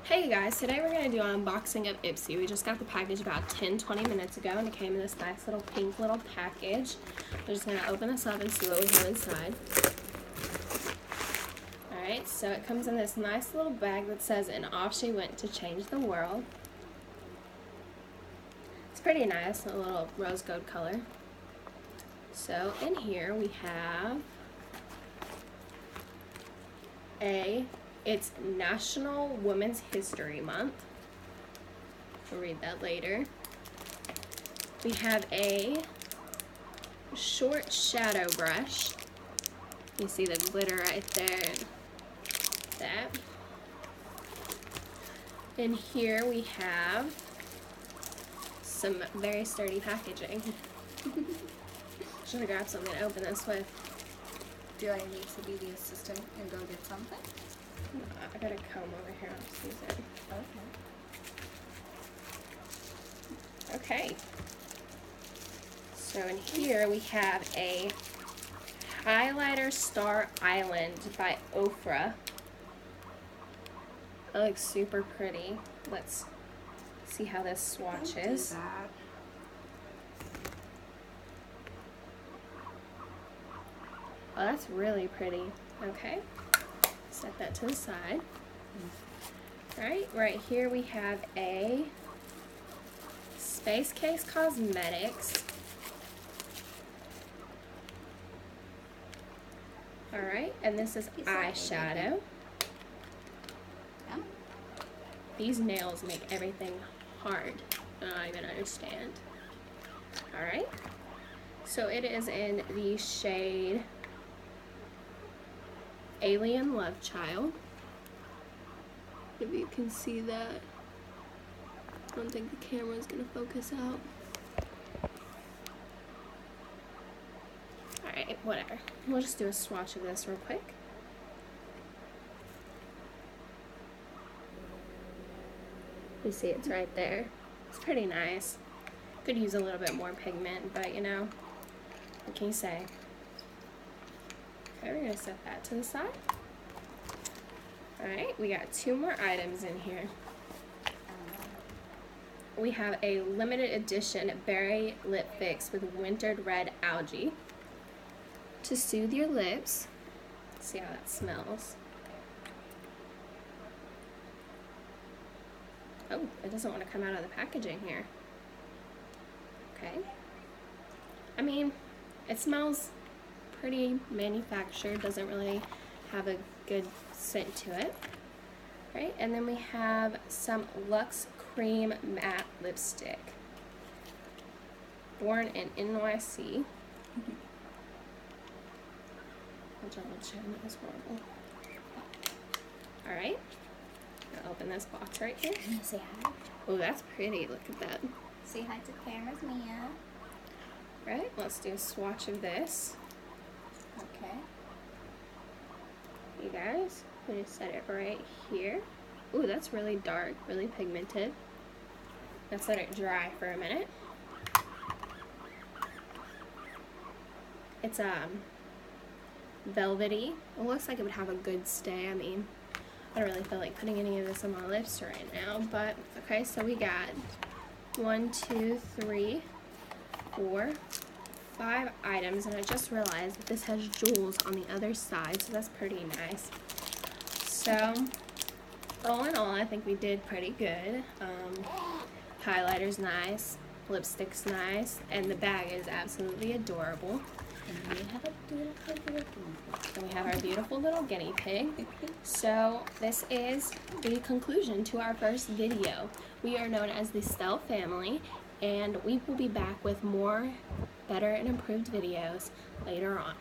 Hey guys, today we're going to do an unboxing of Ipsy. We just got the package about 10-20 minutes ago and it came in this nice little pink little package. We're just going to open this up and see what we have inside. Alright, so it comes in this nice little bag that says, "And off she went to change the world." It's pretty nice, a little rose gold color. So in here we have it's National Women's History Month. We'll read that later. We have a short shadow brush. You see the glitter right there. That. In here we have some very sturdy packaging. Should have grabbed something to open this with. Do I need to be the assistant and go get something? No, I got a comb over here. I'll just use it. Okay. So in here we have a highlighter Star Island by Ofra. That looks super pretty. Let's see how this swatches. Oh, that's really pretty. Okay. Set that to the side. Alright, right here we have a Space Case Cosmetics. Alright, and this is eyeshadow. These nails make everything hard. I don't even understand. Alright, so it is in the shade Alien Love Child. If you can see that. I don't think the camera's gonna focus out. Alright, whatever. We'll just do a swatch of this real quick. You see it's right there. It's pretty nice. Could use a little bit more pigment, but you know, what can you say? Okay, we're going to set that to the side. Alright, we got two more items in here. We have a limited edition berry lip fix with wintered red algae to soothe your lips. Let's see how that smells. Oh, it doesn't want to come out of the packaging here. Okay. I mean, it smells pretty manufactured, doesn't really have a good scent to it. Right, and then we have some Luxe Cream Matte Lipstick. Born in NYC. My double chin is horrible. Alright, I'll open this box right here. Can you say hi? Oh, that's pretty, look at that. Say hi to the cameras, Mia. Right, let's do a swatch of this. Okay. You guys, I'm going to set it right here. Ooh, that's really dark, really pigmented. Let's let it dry for a minute. It's velvety. It looks like it would have a good stay. I mean, I don't really feel like putting any of this on my lips right now, but okay, so we got 1, 2, 3, 4, 5 items, and I just realized that this has jewels on the other side, so that's pretty nice. So all in all, I think we did pretty good. Highlighter's nice, lipstick's nice, and the bag is absolutely adorable. And we have our beautiful little guinea pig. So this is the conclusion to our first video. We are known as the Stell family, and we will be back with more better and improved videos later on.